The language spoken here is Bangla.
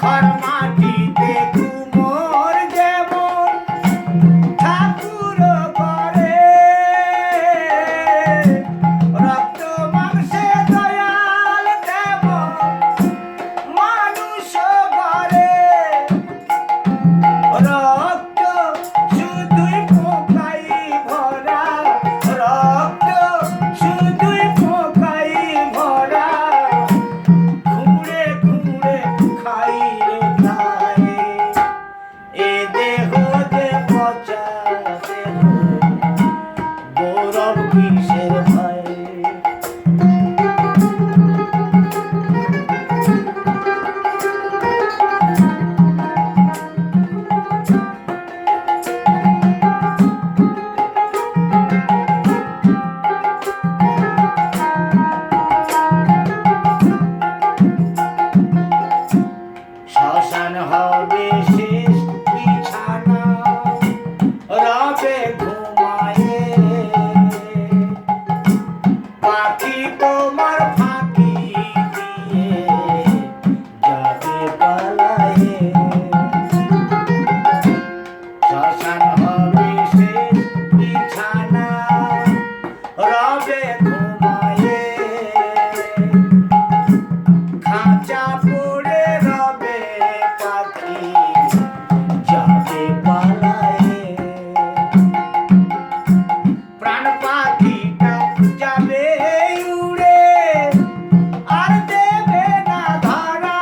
খর মাটিতে কুমোর যেমন ঠাকুর করে, রক্ত মাংসে দয়াল তেমন মানুষ করে। রক্ত শুধুই পোকাই ভরা, রক্ত শুধুই পোকাই ভরা, খুঁড়ে খুঁড়ে খাই রে খাই। এ দেহ যে পচা দেহ, গৌরব কিসের ভয়। শ্মশান হবে শেষ বিছানা, রবে ঘুমায়ে। পাখি তোমার ফাঁকি দিয়ে যাবে পালায়ে। শ্মশান হবে শেষ বিছানা, রবে ঘুমায়ে। খাঁচা পড়ে রবে পাখি যাবে পালায়ে। প্রাণ পাখিটা যাবে উড়ে, আর দেবে না ধরা।